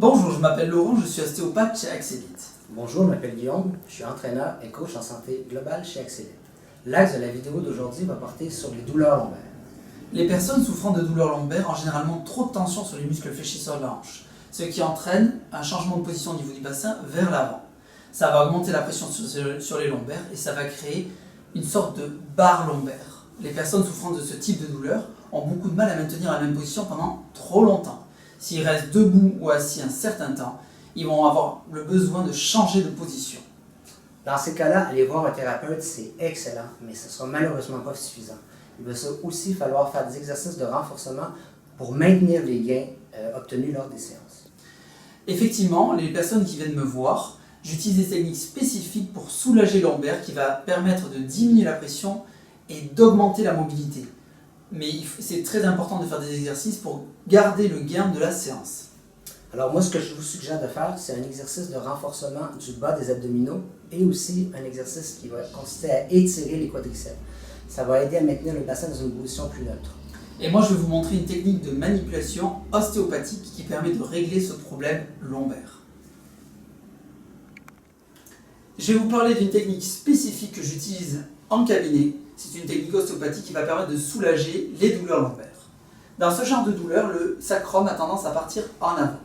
Bonjour, je m'appelle Laurent, je suis ostéopathe chez Axelit. Bonjour, je m'appelle Guillaume, je suis entraîneur et coach en santé globale chez Axelit. L'axe de la vidéo d'aujourd'hui va porter sur les douleurs lombaires. Les personnes souffrant de douleurs lombaires ont généralement trop de tension sur les muscles fléchisseurs de la hanche, ce qui entraîne un changement de position au niveau du bassin vers l'avant. Ça va augmenter la pression sur les lombaires et ça va créer une sorte de barre lombaire. Les personnes souffrant de ce type de douleur ont beaucoup de mal à maintenir la même position pendant trop longtemps. S'ils restent debout ou assis un certain temps, ils vont avoir le besoin de changer de position. Dans ces cas-là, aller voir un thérapeute, c'est excellent, mais ce ne sera malheureusement pas suffisant. Il va aussi falloir faire des exercices de renforcement pour maintenir les gains obtenus lors des séances. Effectivement, les personnes qui viennent me voir, j'utilise des techniques spécifiques pour soulager le lombaire qui va permettre de diminuer la pression et d'augmenter la mobilité. Mais c'est très important de faire des exercices pour garder le gain de la séance. Alors moi, ce que je vous suggère de faire, c'est un exercice de renforcement du bas des abdominaux et aussi un exercice qui va consister à étirer les quadriceps. Ça va aider à maintenir le bassin dans une position plus neutre. Et moi, je vais vous montrer une technique de manipulation ostéopathique qui permet de régler ce problème lombaire. Je vais vous parler d'une technique spécifique que j'utilise en cabinet. C'est une technique ostéopathique qui va permettre de soulager les douleurs lombaires. Dans ce genre de douleur, le sacrum a tendance à partir en avant,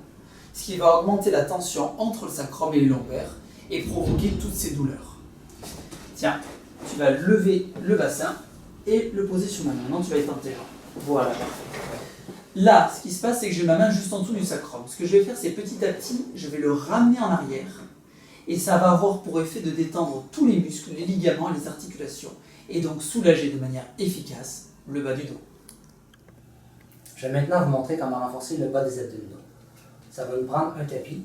ce qui va augmenter la tension entre le sacrum et les lombaires et provoquer toutes ces douleurs. Tiens, tu vas lever le bassin et le poser sur ma main. Maintenant, tu vas étendre tes jambes. Voilà, parfait. Là, ce qui se passe, c'est que j'ai ma main juste en dessous du sacrum. Ce que je vais faire, c'est petit à petit, je vais le ramener en arrière et ça va avoir pour effet de détendre tous les muscles, les ligaments et les articulations et donc soulager de manière efficace le bas du dos. Je vais maintenant vous montrer comment renforcer le bas des abdominaux. Ça va nous prendre un tapis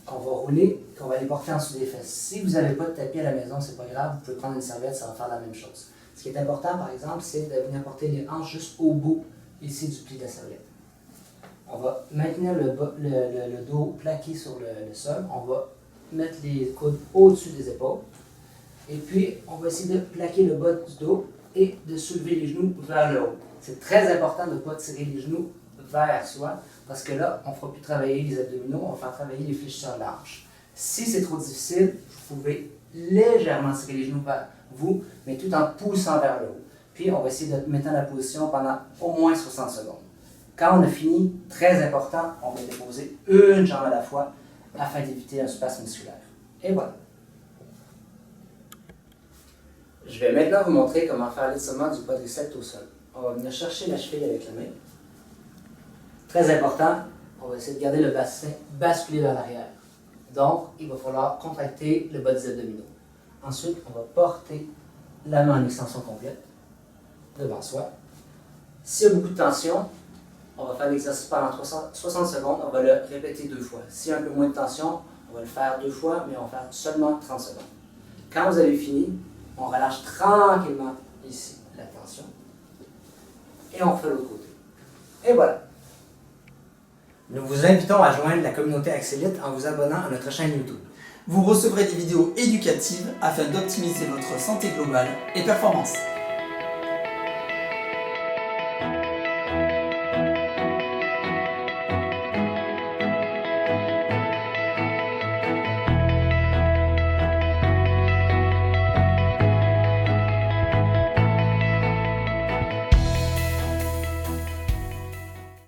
qu'on va rouler, qu'on va aller porter en dessous des fesses. Si vous n'avez pas de tapis à la maison, c'est pas grave, vous pouvez prendre une serviette, ça va faire la même chose. Ce qui est important, par exemple, c'est de venir porter les hanches juste au bout, ici, du pli de la serviette. On va maintenir le dos plaqué sur le sol. On va mettre les coudes au-dessus des épaules. Et puis, on va essayer de plaquer le bas du dos et de soulever les genoux vers le haut. C'est très important de ne pas tirer les genoux vers soi, parce que là, on ne fera plus travailler les abdominaux, on va faire travailler les fléchisseurs de la hanche. Si c'est trop difficile, vous pouvez légèrement tirer les genoux vers vous, mais tout en poussant vers le haut. Puis, on va essayer de maintenir la position pendant au moins 60 secondes. Quand on a fini, très important, on va déposer une jambe à la fois afin d'éviter un spasme musculaire. Et voilà. Je vais maintenant vous montrer comment faire l'étirement du quadriceps au sol. On va venir chercher la cheville avec la main. Très important, on va essayer de garder le bassin basculé vers l'arrière. Donc, il va falloir contracter le bas des abdominaux. Ensuite, on va porter la main en extension complète devant soi. S'il y a beaucoup de tension, on va faire l'exercice pendant 60 secondes, on va le répéter 2 fois. S'il y a un peu moins de tension, on va le faire 2 fois, mais on va faire seulement 30 secondes. Quand vous avez fini, on relâche tranquillement ici la tension et on refait l'autre côté. Et voilà. Nous vous invitons à joindre la communauté Axelit en vous abonnant à notre chaîne YouTube. Vous recevrez des vidéos éducatives afin d'optimiser votre santé globale et performance.